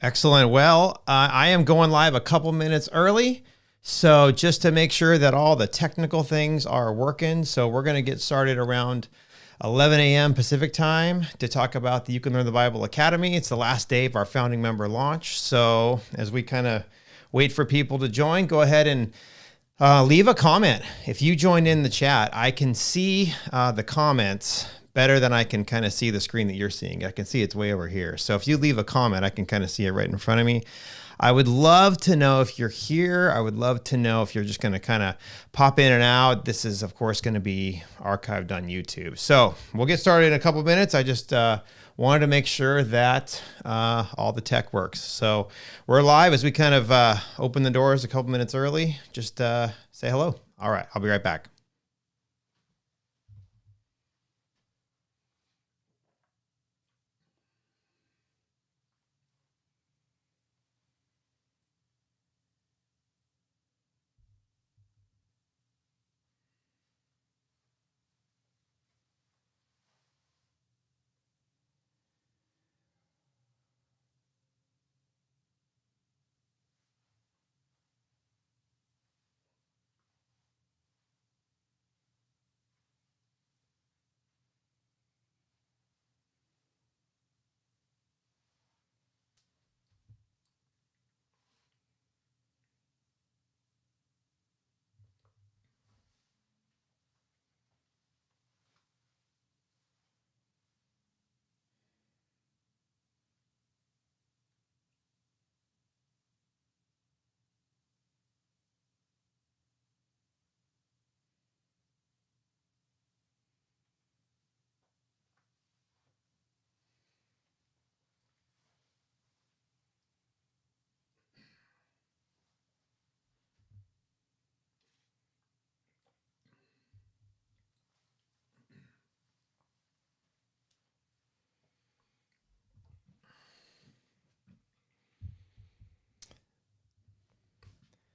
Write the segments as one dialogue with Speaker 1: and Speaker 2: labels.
Speaker 1: Excellent. Well, I am going live a couple minutes early. So just to make sure that all the technical things are working. So we're going to get started around 11 a.m. Pacific time to talk about the You Can Learn the Bible Academy. It's the last day of our founding member launch. So as we kind of wait for people to join, go ahead and leave a comment. If you joined in the chat, I can see the comments better than I can kind of see the screen that you're seeing. I can see it's way over here. So if you leave a comment, I can kind of see it right in front of me. I would love to know if you're here. I would love to know if you're just going to kind of pop in and out. This is, of course, going to be archived on YouTube. So we'll get started in a couple minutes. I just wanted to make sure that all the tech works. So we're live as we kind of open the doors a couple minutes early. Just say hello. All right, I'll be right back.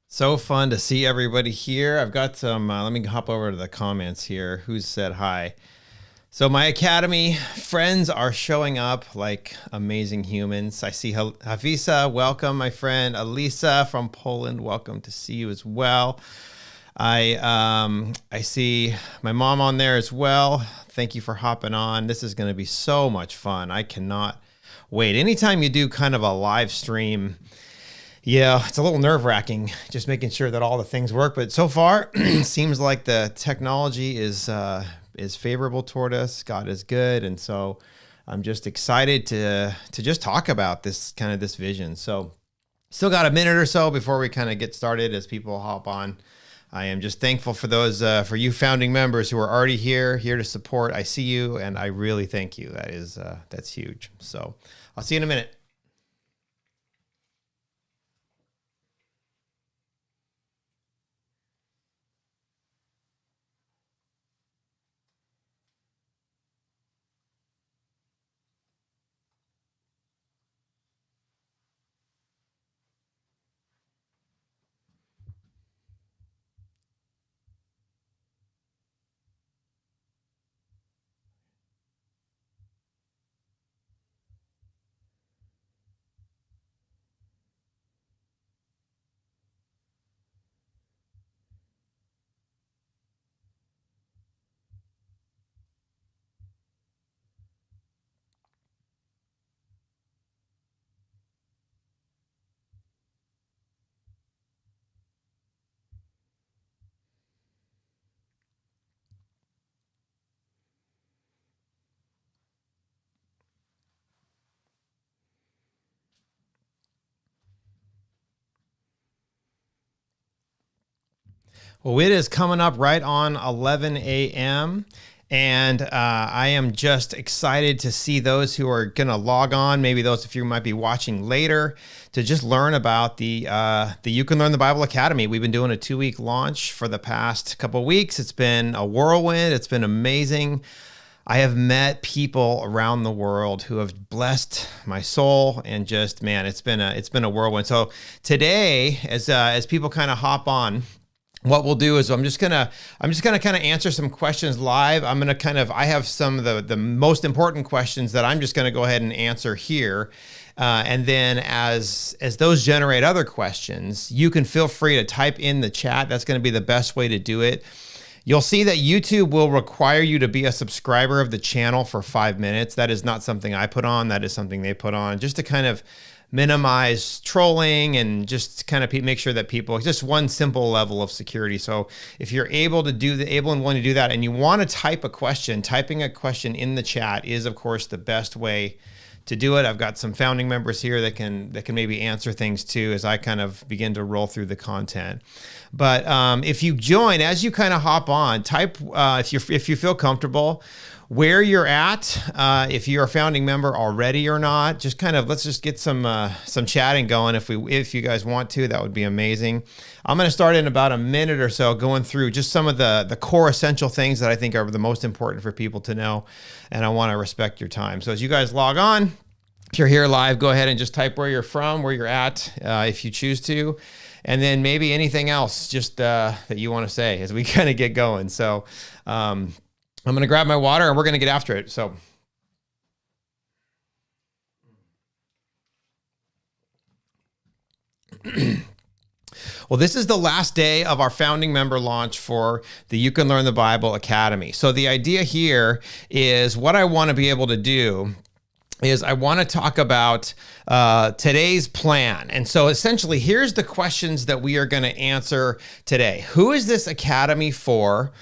Speaker 1: So fun to see everybody here. I've got some, let me hop over to the comments here. Who said hi? So my Academy friends are showing up like amazing humans. I see Havisa, welcome, my friend. Alisa from Poland, welcome to see you as well. I see my mom on there as well. Thank you for hopping on. This is going to be so much fun. I cannot wait. Anytime you do kind of a live stream, yeah, it's a little nerve-wracking just making sure that all the things work. But so far, it seems like the technology is favorable toward us. God is good. And so I'm just excited to just talk about this vision. So still got a minute or so before we kind of get started as people hop on. I am just thankful for those, for you founding members who are already here to support. I see you, and I really thank you. That's huge. So I'll see you in a minute. Well, it is coming up right on 11 a.m. And I am just excited to see those who are going to log on, maybe those of you might be watching later, to just learn about the You Can Learn the Bible Academy. We've been doing a 2-week launch for the past couple of weeks. It's been a whirlwind. It's been amazing. I have met people around the world who have blessed my soul, and just, man, it's been a whirlwind. So today, as people kind of hop on, what we'll do is I'm just gonna kind of answer some questions live. I have some of the most important questions that I'm just gonna go ahead and answer here. And then as those generate other questions, you can feel free to type in the chat. That's going to be the best way to do it. You'll see that YouTube will require you to be a subscriber of the channel for 5 minutes. That is not something I put on. That is something they put on just to kind of minimize trolling and just kind of make sure that people, just one simple level of security. So if you're able and willing to do that, and you want to type a question, typing a question in the chat is, of course, the best way to do it. I've got some founding members here that can maybe answer things too as I kind of begin to roll through the content. But if you join, as you kind of hop on, type if you feel comfortable where you're at, if you're a founding member already or not. Just kind of let's just get some chatting going. If you guys want to, that would be amazing. I'm going to start in about a minute or so going through just some of the core essential things that I think are the most important for people to know, and I want to respect your time. So as you guys log on, if you're here live, go ahead and just type where you're from, where you're at, if you choose to, and then maybe anything else just that you want to say as we kind of get going. So I'm going to grab my water and we're going to get after it. So well, this is the last day of our founding member launch for the You Can Learn the Bible Academy. So the idea here is what I want to be able to do is I want to talk about today's plan. And so essentially, here's the questions that we are going to answer today. Who is this academy for?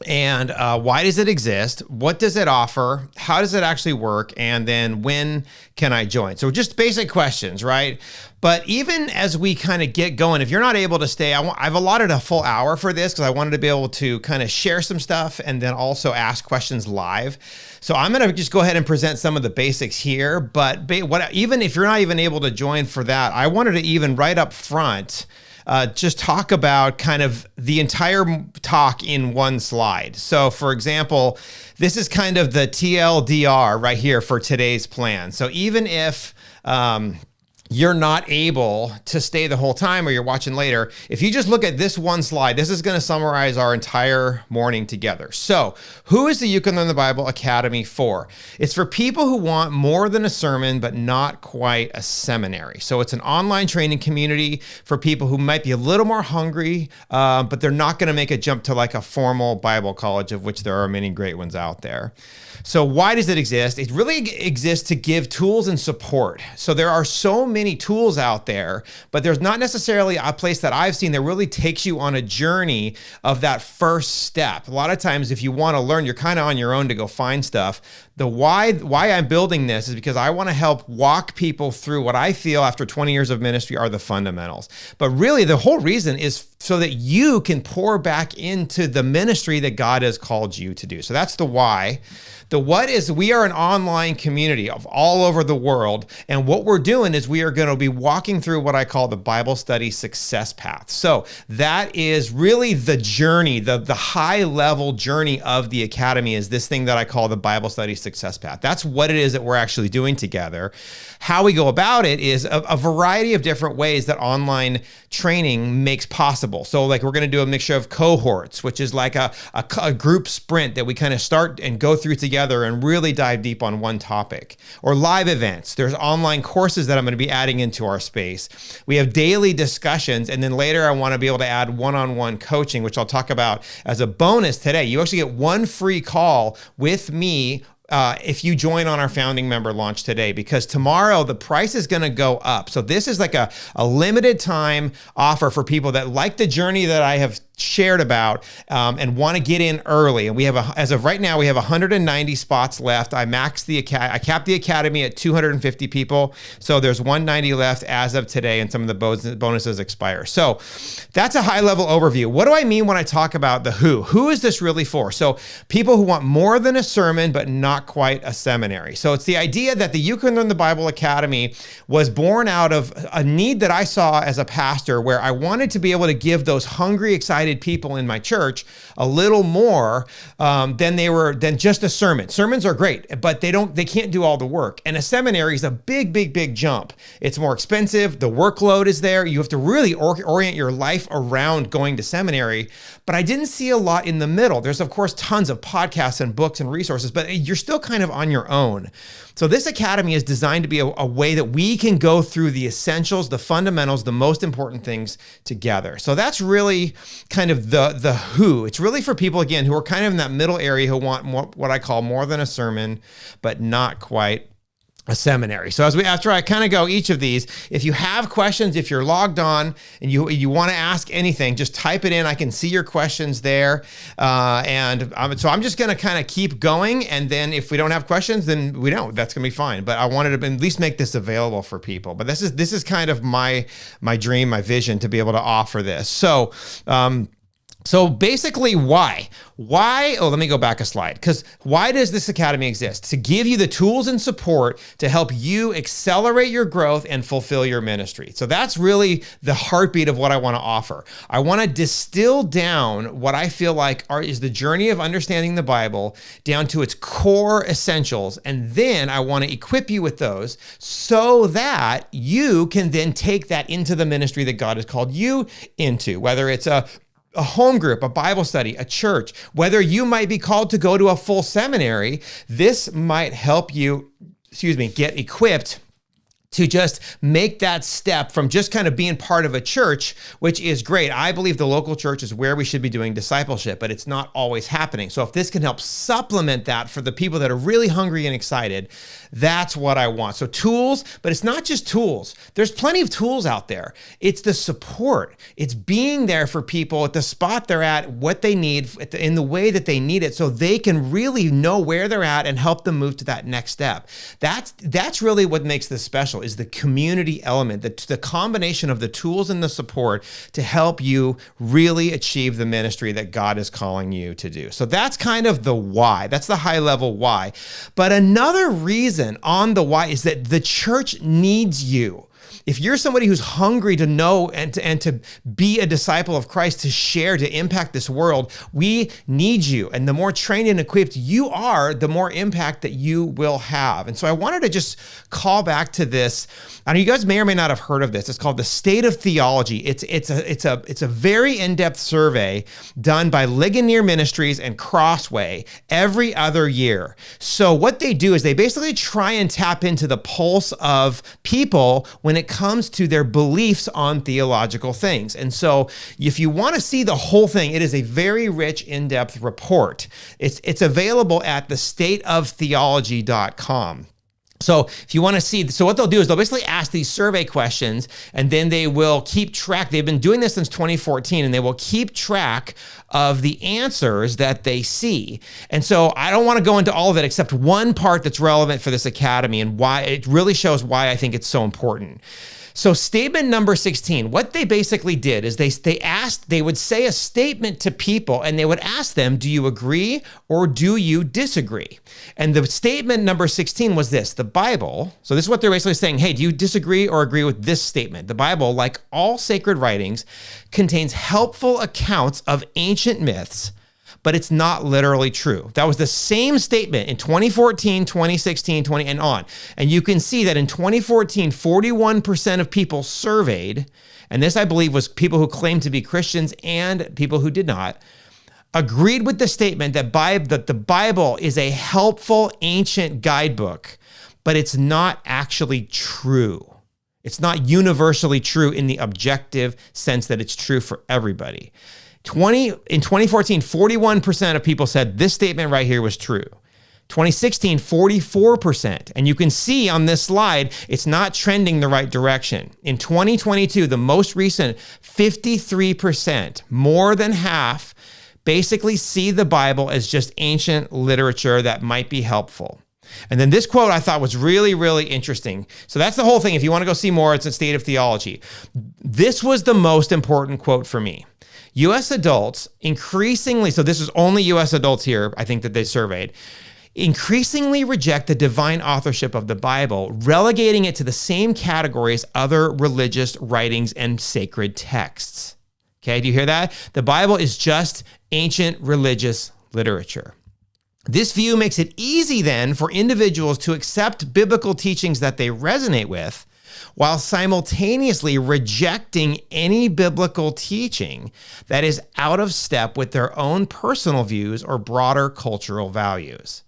Speaker 1: And why does it exist? What does it offer? How does it actually work? And then when can I join? So just basic questions, right? But even as we kind of get going, if you're not able to stay, I've allotted a full hour for this because I wanted to be able to kind of share some stuff and then also ask questions live. So I'm going to just go ahead and present some of the basics here. But even if you're not even able to join for that, I wanted to even right up front just talk about kind of the entire talk in one slide. So for example, this is kind of the TLDR right here for today's plan. So even if you're not able to stay the whole time or you're watching later, if you just look at this one slide, this is going to summarize our entire morning together. So who is the You Can Learn the Bible Academy for? It's for people who want more than a sermon, but not quite a seminary. So it's an online training community for people who might be a little more hungry, but they're not going to make a jump to like a formal Bible college, of which there are many great ones out there. So why does it exist? It really exists to give tools and support. So there are so many tools out there, but there's not necessarily a place that I've seen that really takes you on a journey of that first step. A lot of times, if you want to learn, you're kind of on your own to go find stuff. The why I'm building this is because I want to help walk people through what I feel after 20 years of ministry are the fundamentals. But really, the whole reason is so that you can pour back into the ministry that God has called you to do. So that's the why. The what is we are an online community of all over the world. And what we're doing is we are going to be walking through what I call the Bible study success path. So that is really the journey, the high level journey of the academy is this thing that I call the Bible study success path. That's what it is that we're actually doing together. How we go about it is a variety of different ways that online training makes possible. So like we're going to do a mixture of cohorts, which is like a group sprint that we kind of start and go through together and really dive deep on one topic. Or live events. There's online courses that I'm going to be adding into our space. We have daily discussions, and then later I want to be able to add one-on-one coaching, which I'll talk about as a bonus today. You actually get one free call with me if you join on our founding member launch today, because tomorrow the price is going to go up. So this is like a limited time offer for people that like the journey that I have shared about and want to get in early. And we have as of right now, we have 190 spots left. I capped the academy at 250 people. So there's 190 left as of today, and some of the bonuses expire. So that's a high level overview. What do I mean when I talk about the who? Who is this really for? So people who want more than a sermon, but not quite a seminary. So it's the idea that the You Can Learn the Bible Academy was born out of a need that I saw as a pastor, where I wanted to be able to give those hungry, excited people in my church a little more than just a sermon. Sermons are great, but they can't do all the work. And a seminary is a big jump. It's more expensive. The workload is there. You have to really orient your life around going to seminary. But I didn't see a lot in the middle. There's of course tons of podcasts and books and resources, but still kind of on your own. So this academy is designed to be a way that we can go through the essentials, the fundamentals, the most important things together. So that's really kind of the who. It's really for people, again, who are kind of in that middle area, who want more, what I call more than a sermon, but not quite a seminary. So after I kind of go each of these, if you have questions, if you're logged on and you want to ask anything, just type it in. I can see your questions there. So I'm just going to kind of keep going. And then if we don't have questions, then we don't. That's going to be fine. But I wanted to at least make this available for people. But this is kind of my dream, my vision to be able to offer this. So basically, why? Oh, let me go back a slide. Because why does this academy exist? To give you the tools and support to help you accelerate your growth and fulfill your ministry. So that's really the heartbeat of what I want to offer. I want to distill down what I feel like is the journey of understanding the Bible down to its core essentials. And then I want to equip you with those so that you can then take that into the ministry that God has called you into, whether it's a home group, a Bible study, a church, whether you might be called to go to a full seminary. This might help you, get equipped to just make that step from just kind of being part of a church, which is great. I believe the local church is where we should be doing discipleship, but it's not always happening. So if this can help supplement that for the people that are really hungry and excited, that's what I want. So tools, but it's not just tools. There's plenty of tools out there. It's the support. It's being there for people at the spot they're at, what they need in the way that they need it, so they can really know where they're at and help them move to that next step. That's really what makes this special, is the community element, the combination of the tools and the support to help you really achieve the ministry that God is calling you to do. So that's kind of the why. That's the high level why. But another reason on the why is that the church needs you. If you're somebody who's hungry to know and to be a disciple of Christ, to share, to impact this world, we need you. And the more trained and equipped you are, the more impact that you will have. And so I wanted to just call back to this. I know you guys may or may not have heard of this. It's called the State of Theology. It's a very in-depth survey done by Ligonier Ministries and Crossway every other year. So what they do is they basically try and tap into the pulse of people when it comes to their beliefs on theological things. And so if you want to see the whole thing, it is a very rich, in-depth report. It's available at thestateoftheology.com. So if you want to see, so what they'll do is they'll basically ask these survey questions, and then they will keep track. They've been doing this since 2014, and they will keep track of the answers that they see. And so I don't want to go into all of it except one part that's relevant for this academy and why it really shows why I think it's so important. So statement number 16, what they basically did is they would say a statement to people, and they would ask them, do you agree or do you disagree? And the statement number 16 was this: the Bible, so this is what they're basically saying, hey, do you disagree or agree with this statement? The Bible, like all sacred writings, contains helpful accounts of ancient myths, but it's not literally true. That was the same statement in 2014, 2016, and on. And you can see that in 2014, 41% of people surveyed, and this I believe was people who claimed to be Christians and people who did not, agreed with the statement that the Bible is a helpful ancient guidebook, but it's not actually true. It's not universally true in the objective sense that it's true for everybody. In 2014, 41% of people said this statement right here was true. 2016, 44%. And you can see on this slide, it's not trending the right direction. In 2022, the most recent, 53%, more than half, basically see the Bible as just ancient literature that might be helpful. And then this quote I thought was really, really interesting. So that's the whole thing. If you want to go see more, it's at State of Theology. This was the most important quote for me. U.S. adults increasingly, so this is only U.S. adults here, I think that they surveyed, increasingly reject the divine authorship of the Bible, relegating it to the same category as other religious writings and sacred texts. Okay, do you hear that? The Bible is just ancient religious literature. This view makes it easy then for individuals to accept biblical teachings that they resonate with, while simultaneously rejecting any biblical teaching that is out of step with their own personal views or broader cultural values.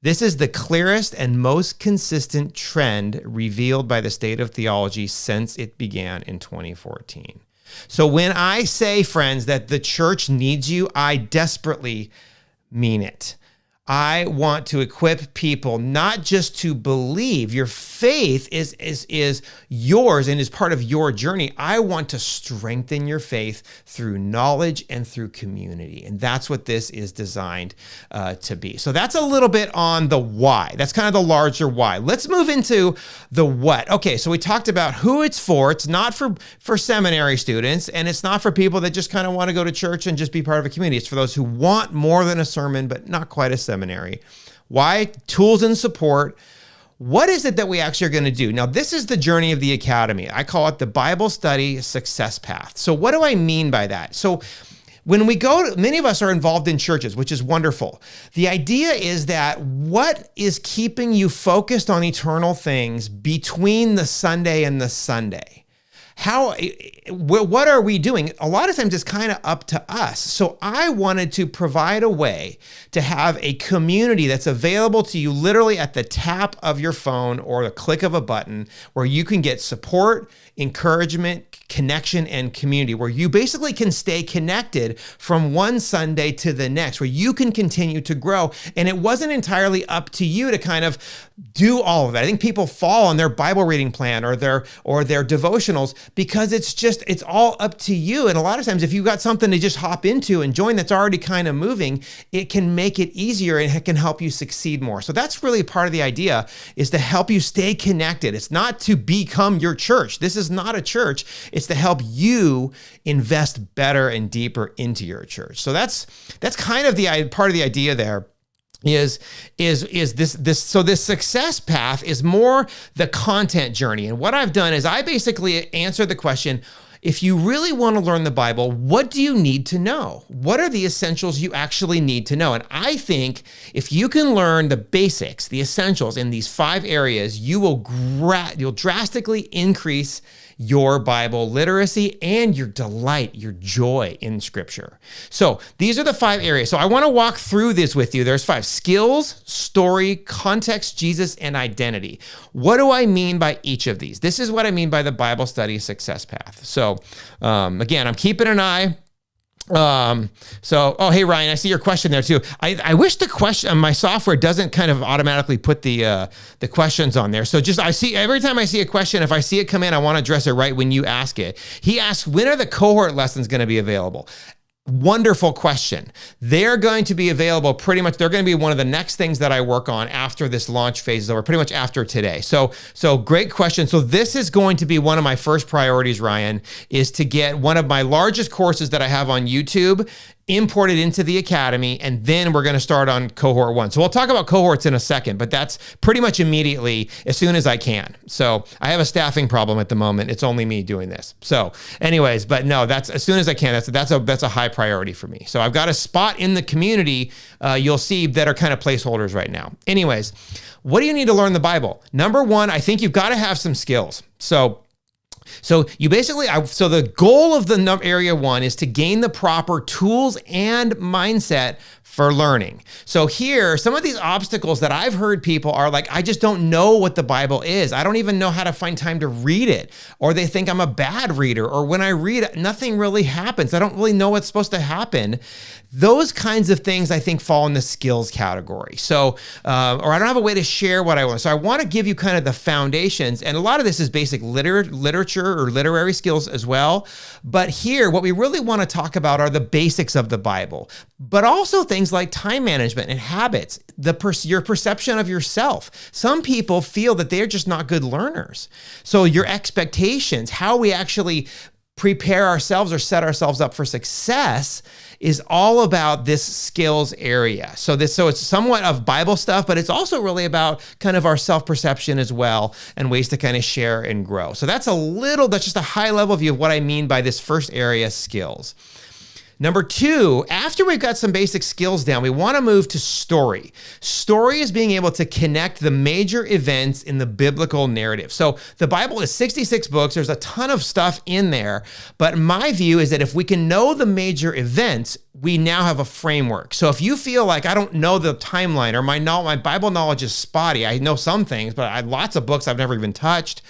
Speaker 1: This is the clearest and most consistent trend revealed by the state of theology since it began in 2014. So when I say, friends, that the church needs you, I desperately mean it. I want to equip people not just to believe. Your faith is yours and is part of your journey. I want to strengthen your faith through knowledge and through community. And that's what this is designed to be. So that's a little bit on the why. That's kind of the larger why. Let's move into the what. Okay, so we talked about who it's for. It's not for seminary students, and it's not for people that just kind of want to go to church and just be part of a community. It's for those who want more than a sermon, but not quite a seminary. Why? Tools and support. What is it that we actually are going to do? Now, this is the journey of the Academy. I call it the Bible Study Success Path. So what do I mean by that? So when we go, many of us are involved in churches, which is wonderful. The idea is that what is keeping you focused on eternal things between the Sunday and the Sunday? What are we doing? A lot of times it's kind of up to us. So I wanted to provide a way to have a community that's available to you literally at the tap of your phone or the click of a button, where you can get support, encouragement, connection, and community, where you basically can stay connected from one Sunday to the next, where you can continue to grow. And it wasn't entirely up to you to kind of do all of that. I think people fall on their Bible reading plan or their devotionals because it's all up to you. And a lot of times, if you've got something to just hop into and join that's already kind of moving, it can make it easier and it can help you succeed more. So that's really part of the idea, is to help you stay connected. It's not to become your church. This is not a church. It's to help you invest better and deeper into your church. So that's kind of the part of the idea there. Is this so this success path is more the content journey. And what I've done is I basically answer the question, if you really want to learn the Bible, what do you need to know? What are the essentials you actually need to know? And I think if you can learn the basics, the essentials in these 5 areas, you'll drastically increase your Bible literacy and your delight, your joy in Scripture. So these are the 5 areas. So I want to walk through this with you. There's 5: skills, story, context, Jesus, and identity. What do I mean by each of these? This is what I mean by the Bible Study Success Path. So again, I'm keeping an eye. Hey Ryan, I see your question there too. I wish the question, my software doesn't kind of automatically put the questions on there. So every time I see a question, if I see it come in, I want to address it right when you ask it. He asks, when are the cohort lessons going to be available? Wonderful question. They're going to be available pretty much. They're going to be one of the next things that I work on after this launch phase is over, pretty much after today. So great question. So this is going to be one of my first priorities, Ryan, is to get one of my largest courses that I have on YouTube imported into the Academy, and then we're going to start on Cohort 1. So we'll talk about cohorts in a second, but that's pretty much immediately as soon as I can. So I have a staffing problem at the moment. It's only me doing this. So anyways, but no, that's as soon as I can. That's a high priority for me. So I've got a spot in the community you'll see that are kind of placeholders right now. Anyways, what do you need to learn the Bible? Number 1, I think you've got to have some skills. So you basically, so the goal of the area 1 is to gain the proper tools and mindset for learning. So here, some of these obstacles that I've heard people are like, I just don't know what the Bible is. I don't even know how to find time to read it. Or they think I'm a bad reader. Or when I read it, nothing really happens. I don't really know what's supposed to happen. Those kinds of things I think fall in the skills category. So, or I don't have a way to share what I want. So I want to give you kind of the foundations. And a lot of this is basic literature or literary skills as well. But here, what we really want to talk about are the basics of the Bible, but also things like time management and habits, your perception of yourself. Some people feel that they're just not good learners. So your expectations, how we actually prepare ourselves or set ourselves up for success is all about this skills area. So it's somewhat of Bible stuff, but it's also really about kind of our self-perception as well and ways to kind of share and grow. So that's just a high level view of what I mean by this first area, skills. Number two, after we've got some basic skills down, we want to move to story. Story is being able to connect the major events in the biblical narrative. So the Bible is 66 books. There's a ton of stuff in there. But my view is that if we can know the major events, we now have a framework. So if you feel like I don't know the timeline or my Bible knowledge is spotty, I know some things, but I have lots of books I've never even touched.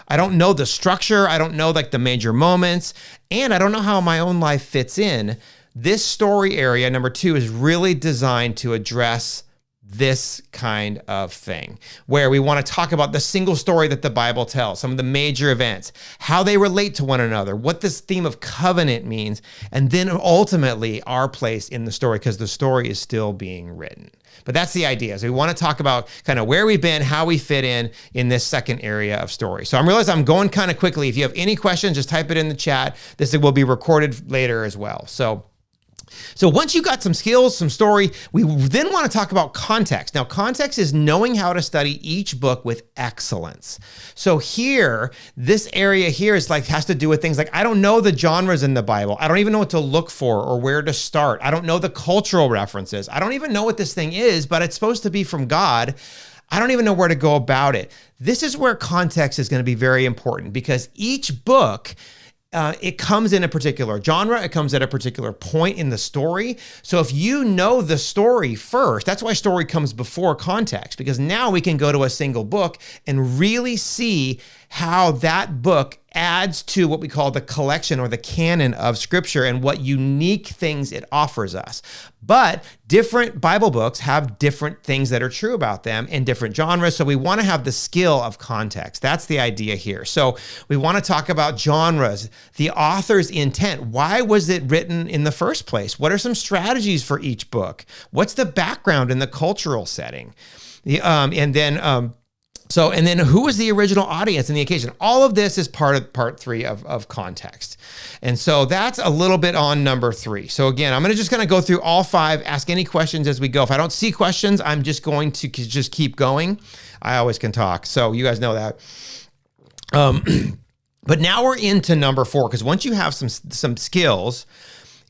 Speaker 1: I don't know the structure. I don't know like the major moments, and I don't know how my own life fits in. This story area, number two, is really designed to address this kind of thing, where we want to talk about the single story that the Bible tells, some of the major events, how they relate to one another, what this theme of covenant means, and then ultimately our place in the story, because the story is still being written. But that's the idea. So we want to talk about kind of where we've been, how we fit in this second area of story. So I realize I'm going kind of quickly. If you have any questions, just type it in the chat. This will be recorded later as well. So once you got some skills, some story, we then want to talk about context. Now, context is knowing how to study each book with excellence. So here, this area here is like has to do with things like, I don't know the genres in the Bible. I don't even know what to look for or where to start. I don't know the cultural references. I don't even know what this thing is, but it's supposed to be from God. I don't even know where to go about it. This is where context is going to be very important, because each book it comes in a particular genre. It comes at a particular point in the story. So if you know the story first, that's why story comes before context, because now we can go to a single book and really see how that book adds to what we call the collection or the canon of Scripture and what unique things it offers us. But different Bible books have different things that are true about them in different genres. So we want to have the skill of context. That's the idea here. So we want to talk about genres, the author's intent. Why was it written in the first place? What are some strategies for each book? What's the background in the cultural setting? And then who was the original audience and the occasion? All of this is part of part three of context. And so that's a little bit on number three. So again, I'm just going to go through all five, ask any questions as we go. If I don't see questions, I'm just going to just keep going. I always can talk. So you guys know that. But now we're into number four, because once you have some skills,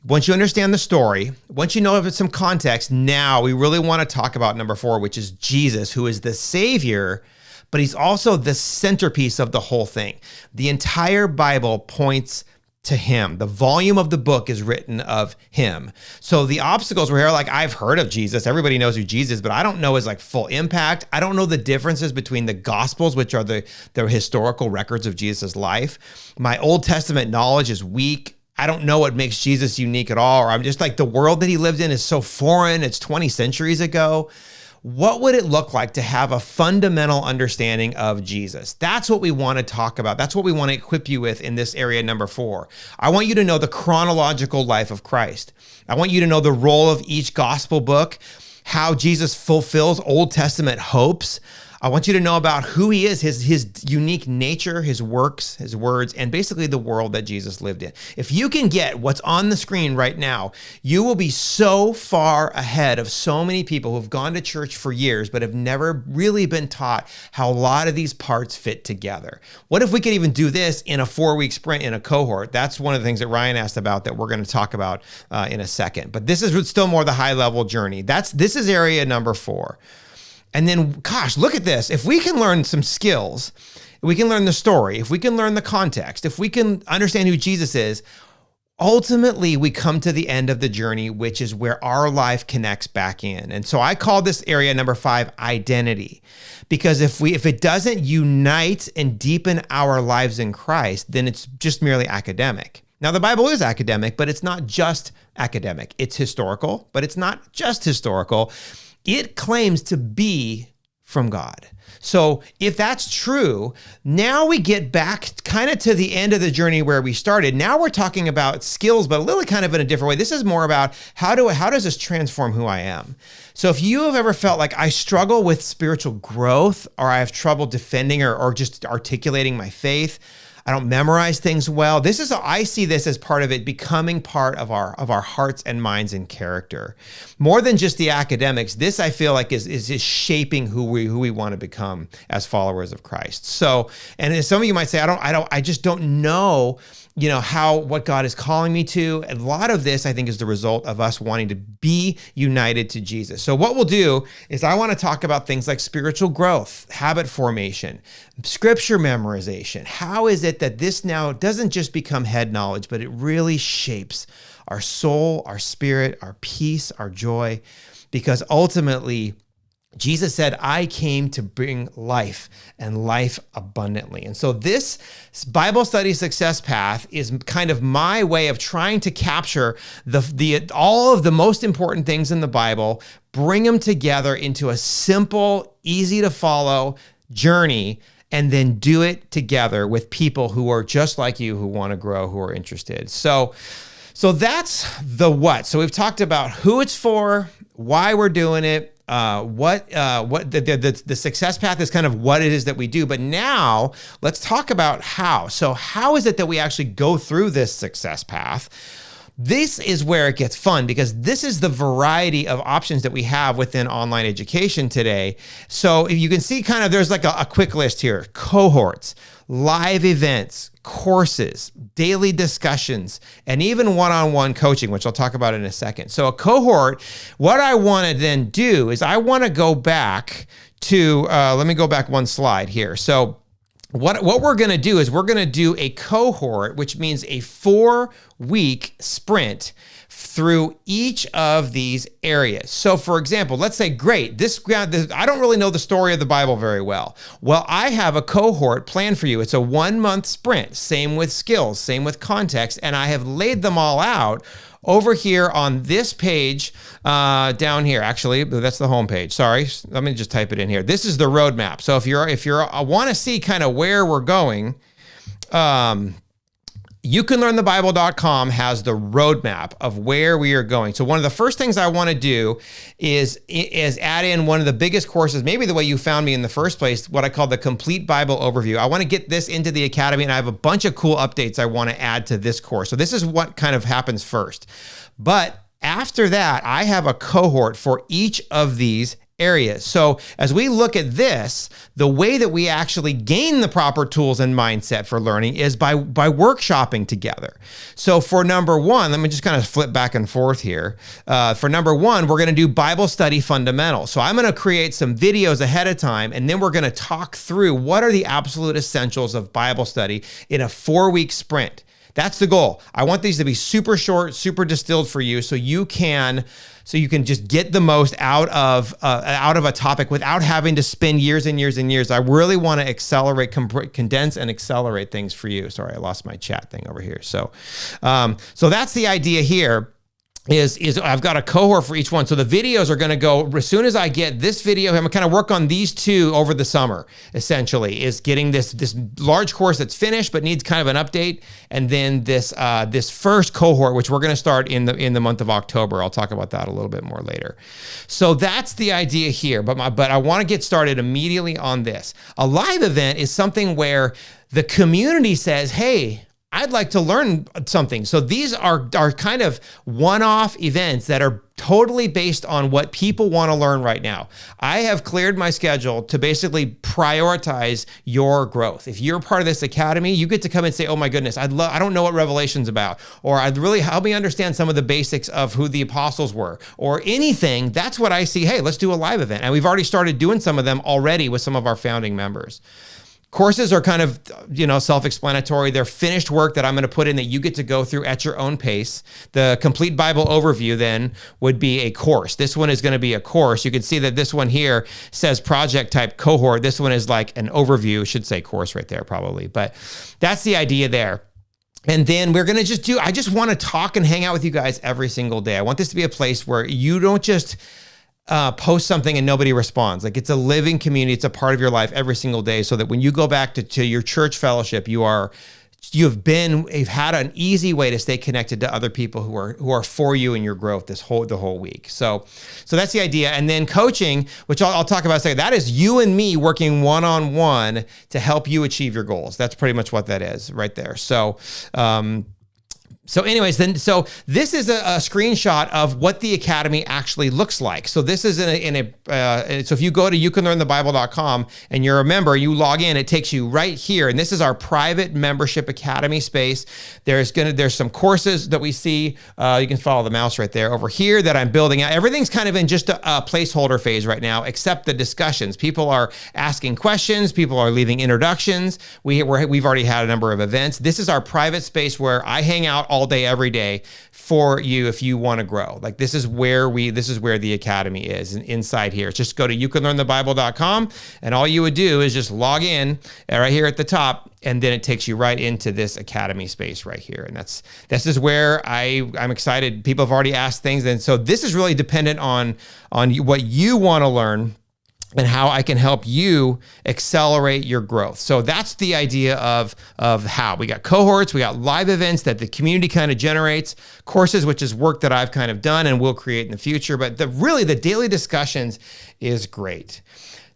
Speaker 1: once you understand the story, once you know some context, now we really want to talk about number four, which is Jesus, who is the Savior, but he's also the centerpiece of the whole thing. The entire Bible points to him. The volume of the book is written of him. So the obstacles were here, like, I've heard of Jesus. Everybody knows who Jesus is, but I don't know his like full impact. I don't know the differences between the Gospels, which are the historical records of Jesus' life. My Old Testament knowledge is weak. I don't know what makes Jesus unique at all. Or I'm just like, the world that he lived in is so foreign. It's 20 centuries ago. What would it look like to have a fundamental understanding of Jesus? That's what we want to talk about. That's what we want to equip you with in this area number four. I want you to know the chronological life of Christ. I want you to know the role of each gospel book, how Jesus fulfills Old Testament hopes. I want you to know about who he is, his unique nature, his works, his words, and basically the world that Jesus lived in. If you can get what's on the screen right now, you will be so far ahead of so many people who've gone to church for years but have never really been taught how a lot of these parts fit together. What if we could even do this in a 4-week sprint in a cohort? That's one of the things that Ryan asked about that we're going to talk about in a second. But this is still more the high-level journey. This is area number 4. And then, gosh, look at this. If we can learn some skills, if we can learn the story, if we can learn the context, if we can understand who Jesus is, ultimately we come to the end of the journey, which is where our life connects back in. And so I call this area number 5, identity. Because if it doesn't unite and deepen our lives in Christ, then it's just merely academic. Now, the Bible is academic, but it's not just academic. It's historical, but it's not just historical. It claims to be from God. So if that's true, now we get back kind of to the end of the journey where we started. Now we're talking about skills, but a little kind of in a different way. This is more about how does this transform who I am? So if you have ever felt like I struggle with spiritual growth, or I have trouble defending or just articulating my faith, I don't memorize things well. I see this as part of it becoming part of our hearts and minds and character. More than just the academics, this I feel like is shaping who we want to become as followers of Christ. So, and as some of you might say, I just don't know, what God is calling me to. A lot of this, I think, is the result of us wanting to be united to Jesus. So what we'll do is I want to talk about things like spiritual growth, habit formation, scripture memorization. How is it that this now doesn't just become head knowledge, but it really shapes our soul, our spirit, our peace, our joy? Because ultimately, Jesus said, I came to bring life and life abundantly. And so this Bible study success path is kind of my way of trying to capture all of the most important things in the Bible, bring them together into a simple, easy to follow journey, and then do it together with people who are just like you, who want to grow, who are interested. So that's the what. So we've talked about who it's for, why we're doing it, what the success path is, kind of what it is that we do. But now let's talk about how. So how is it that we actually go through this success path? This is where it gets fun, because this is the variety of options that we have within online education today. So if you can see there's like a quick list here: cohorts, live events, courses, daily discussions, and even one-on-one coaching, which I'll talk about in a second. So a cohort, what I want to then do is I want to go back to, let me go back one slide here. So what we're going to do is we're going to do a cohort, which means a 4-week sprint through each of these areas. So for example, let's say, great, I don't really know the story of the Bible very well. Well, I have a cohort plan for you. It's a 1-month sprint, same with skills, same with context, and I have laid them all out over here on this page down here. Actually, that's the home page. Sorry, let me just type it in here. This is the roadmap. So if you're want to see kind of where we're going, YouCanLearnTheBible.com has the roadmap of where we are going. So one of the first things I want to do is add in one of the biggest courses, maybe the way you found me in the first place, what I call the Complete Bible Overview. I want to get this into the Academy, and I have a bunch of cool updates I want to add to this course. So this is what kind of happens first. But after that, I have a cohort for each of these areas. So as we look at this, the way that we actually gain the proper tools and mindset for learning is by workshopping together. So for number one, let me just kind of flip back and forth here. For number one, we're going to do Bible study fundamentals. So I'm going to create some videos ahead of time, and then we're going to talk through what are the absolute essentials of Bible study in a 4-week sprint. That's the goal. I want these to be super short, super distilled for you, so you can just get the most out of a topic without having to spend years and years and years. I really want to condense and accelerate things for you. Sorry, I lost my chat thing over here. So that's the idea here. Is I've got a cohort for each one. So the videos are going to go, as soon as I get this video, I'm going to kind of work on these two over the summer, essentially, is getting this large course that's finished but needs kind of an update. And then this first cohort, which we're going to start in the month of October. I'll talk about that a little bit more later. So that's the idea here. But I want to get started immediately on this. A live event is something where the community says, hey, I'd like to learn something. So these are kind of one-off events that are totally based on what people want to learn right now. I have cleared my schedule to basically prioritize your growth. If you're part of this academy, you get to come and say, oh my goodness, I don't know what Revelation's about, or I'd really help me understand some of the basics of who the apostles were, or anything. That's what I see. Hey, let's do a live event. And we've already started doing some of them already with some of our founding members. Courses are kind of, self-explanatory. They're finished work that I'm going to put in that you get to go through at your own pace. The Complete Bible Overview then would be a course. This one is going to be a course. You can see that this one here says project type cohort. This one is like an overview. Should say course right there probably, but that's the idea there. And then we're going to I just want to talk and hang out with you guys every single day. I want this to be a place where you don't just post something and nobody responds. Like, it's a living community. It's a part of your life every single day, so that when you go back to your church fellowship, you are you've had an easy way to stay connected to other people who are for you in your growth the whole week. So that's the idea. And then coaching, which I'll talk about in a second, that is you and me working one-on-one to help you achieve your goals. That's pretty much what that is right there. So anyways, so this is a screenshot of what the Academy actually looks like. So this is so if you go to youcanlearnthebible.com and you're a member, you log in, it takes you right here. And this is our private membership Academy space. There's some courses that we see. You can follow the mouse right there over here that I'm building out. Everything's kind of in just a placeholder phase right now, except the discussions. People are asking questions. People are leaving introductions. We've already had a number of events. This is our private space where I hang out all day, every day for you if you want to grow. Like this is where the Academy is inside here. Just go to youcanlearnthebible.com and all you would do is just log in right here at the top, and then it takes you right into this Academy space right here. And this is where I'm excited. People have already asked things, and so this is really dependent on what you want to learn and how I can help you accelerate your growth. So that's the idea of how. We got cohorts, we got live events that the community kind of generates, courses, which is work that I've kind of done and will create in the future. But the daily discussions is great.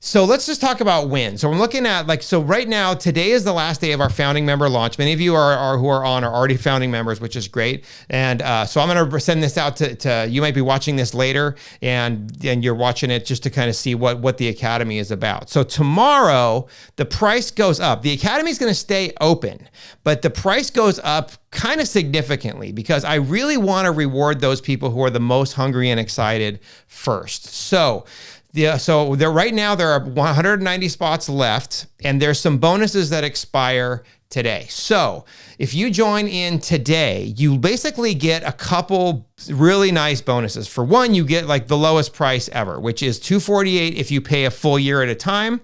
Speaker 1: So let's just talk about when. So I'm looking at right now, today is the last day of our founding member launch. Many of you who are already founding members, which is great. And so I'm going to send this out to you might be watching this later and you're watching it just to kind of see what the Academy is about. So tomorrow, the price goes up. The Academy is going to stay open, but the price goes up kind of significantly because I really want to reward those people who are the most hungry and excited first. So right now there are 190 spots left, and there's some bonuses that expire today. So if you join in today, you basically get a couple really nice bonuses. For one, you get the lowest price ever, which is $248 if you pay a full year at a time,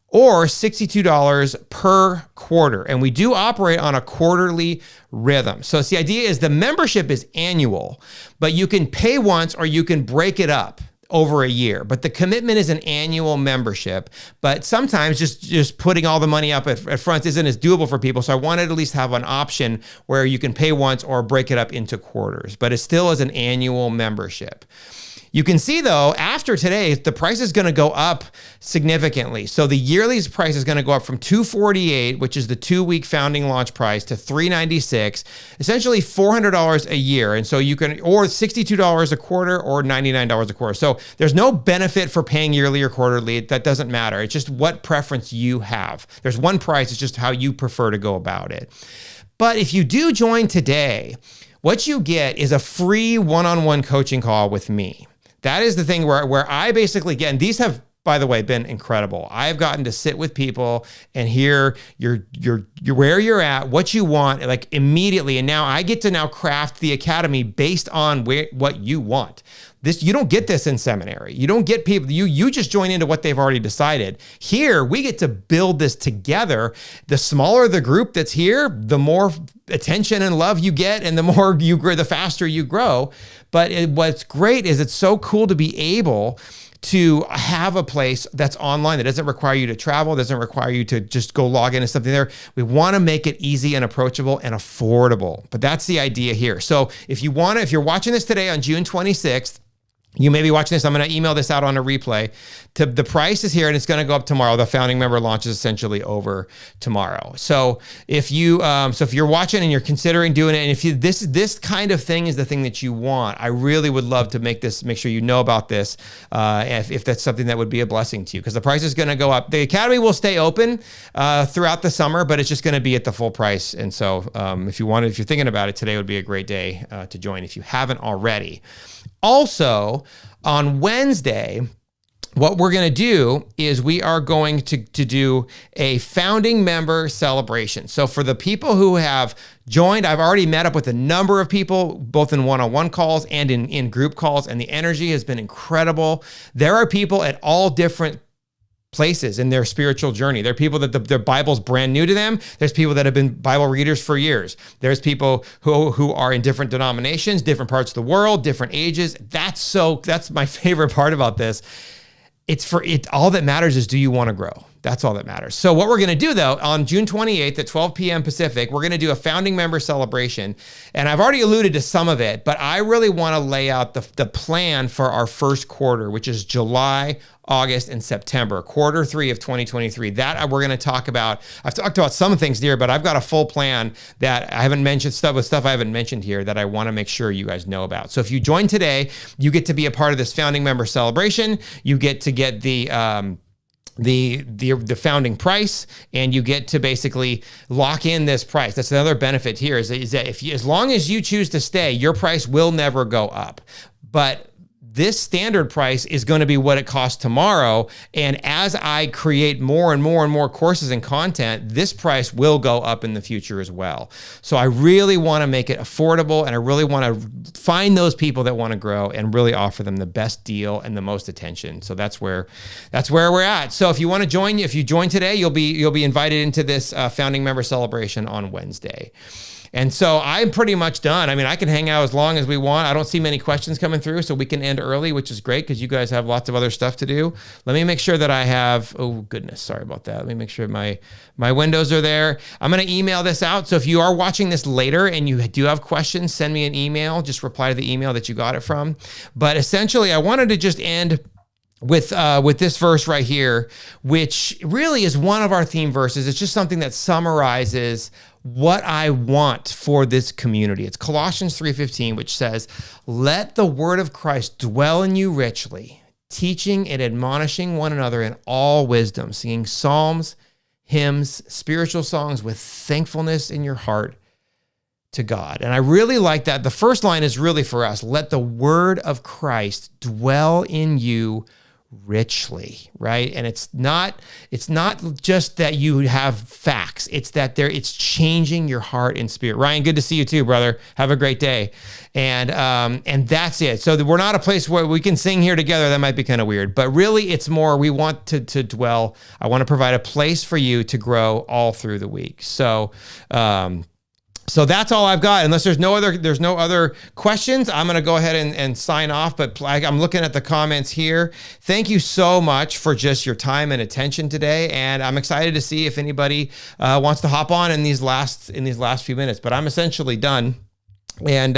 Speaker 1: or $62 per quarter. And we do operate on a quarterly rhythm. So the idea is the membership is annual, but you can pay once or you can break it up over a year, but the commitment is an annual membership. But sometimes just putting all the money up at front isn't as doable for people. So I wanted to at least have an option where you can pay once or break it up into quarters, but it still is an annual membership. You can see though, after today, the price is going to go up significantly. So the yearly price is going to go up from $248, which is the 2-week founding launch price, to $396, essentially $400 a year. And so you can, or $62 a quarter or $99 a quarter. So there's no benefit for paying yearly or quarterly. That doesn't matter. It's just what preference you have. There's one price. It's just how you prefer to go about it. But if you do join today, what you get is a free one-on-one coaching call with me. That is the thing where I basically get, and these have, by the way, been incredible. I've gotten to sit with people and hear you're where you're at, what you want, immediately. And now I get to craft the Academy based on what you want. You don't get this in seminary. You don't get people, you just join into what they've already decided. Here, we get to build this together. The smaller the group that's here, the more attention and love you get, and the more you grow, the faster you grow. But what's great is it's so cool to be able to have a place that's online that doesn't require you to travel, doesn't require you to just go log into something there. We want to make it easy and approachable and affordable. But that's the idea here. So if you're watching this today on June 26th, you may be watching this. I'm going to email this out on a replay. The price is here and it's going to go up tomorrow. The founding member launch is essentially over tomorrow. So if you're watching and you're considering doing it, and if this kind of thing is the thing that you want, I really would love to make sure you know about this. If that's something that would be a blessing to you, because the price is going to go up. The Academy will stay open throughout the summer, but it's just going to be at the full price. And so if you're thinking about it, today would be a great day to join if you haven't already. Also, on Wednesday, what we're going to do is we are going to do a founding member celebration. So for the people who have joined, I've already met up with a number of people, both in one-on-one calls and in group calls, and the energy has been incredible. There are people at all different places in their spiritual journey. There are people that their Bible's brand new to them. There's people that have been Bible readers for years. There's people who are in different denominations, different parts of the world, different ages. That's my favorite part about this. All that matters is, do you want to grow?
Speaker 2: That's all that matters. So what we're going to do, though, on June 28th at 12 p.m. Pacific, we're going to do a founding member celebration. And I've already alluded to some of it, but I really want to lay out the plan for our first quarter, which is July, August, and September, quarter 3 of 2023. That we're going to talk about. I've talked about some things here, but I've got a full plan that I haven't mentioned, stuff I haven't mentioned here that I want to make sure you guys know about. So if you join today, you get to be a part of this founding member celebration. You get to get the founding price, and you get to basically lock in this price. That's another benefit here is that as long as you choose to stay, your price will never go up. But this standard price is going to be what it costs tomorrow. And as I create more and more and more courses and content, this price will go up in the future as well. So I really want to make it affordable, and I really want to find those people that want to grow and really offer them the best deal and the most attention. So that's where we're at. So if you want to join, if you join today, you'll be invited into this founding member celebration on Wednesday. And so I'm pretty much done. I mean, I can hang out as long as we want. I don't see many questions coming through, so we can end early, which is great because you guys have lots of other stuff to do. Let me make sure that I have, oh goodness, sorry about that. Let me make sure my windows are there. I'm going to email this out. So if you are watching this later and you do have questions, send me an email. Just reply to the email that you got it from. But essentially, I wanted to just end with this verse right here, which really is one of our theme verses. It's just something that summarizes what I want for this community. It's Colossians 3:15, which says, "Let the word of Christ dwell in you richly, teaching and admonishing one another in all wisdom, singing psalms, hymns, spiritual songs with thankfulness in your heart to God." And I really like that. The first line is really for us. Let the word of Christ dwell in you richly, right? And it's not just that you have facts. It's that it's changing your heart and spirit. Ryan, good to see you too, brother. Have a great day. And that's it. So we're not a place where we can sing here together. That might be kind of weird, but really it's more, we want to dwell. I want to provide a place for you to grow all through the week. So that's all I've got. Unless there's no other questions, I'm going to go ahead and sign off. But I'm looking at the comments here. Thank you so much for just your time and attention today. And I'm excited to see if anybody wants to hop on in these last few minutes. But I'm essentially done. And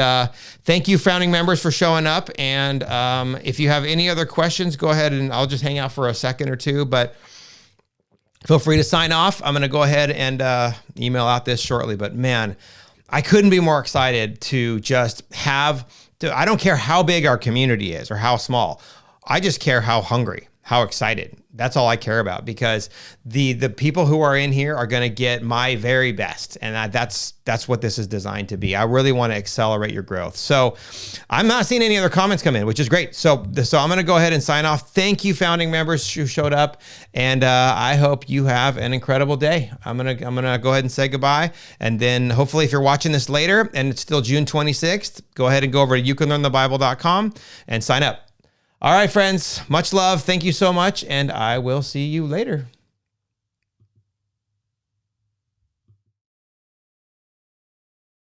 Speaker 2: thank you, founding members, for showing up. And if you have any other questions, go ahead and I'll just hang out for a second or two. But feel free to sign off. I'm going to go ahead and email out this shortly. But man, I couldn't be more excited to just I don't care how big our community is or how small. I just care how hungry, how excited. That's all I care about, because the people who are in here are going to get my very best. And that's what this is designed to be. I really want to accelerate your growth. So I'm not seeing any other comments come in, which is great. So I'm going to go ahead and sign off. Thank you, founding members who showed up. And I hope you have an incredible day. I'm going to go ahead and say goodbye. And then hopefully if you're watching this later and it's still June 26th, go ahead and go over to youcanlearnthebible.com and sign up. All right, friends, much love. Thank you so much. And I will see you later.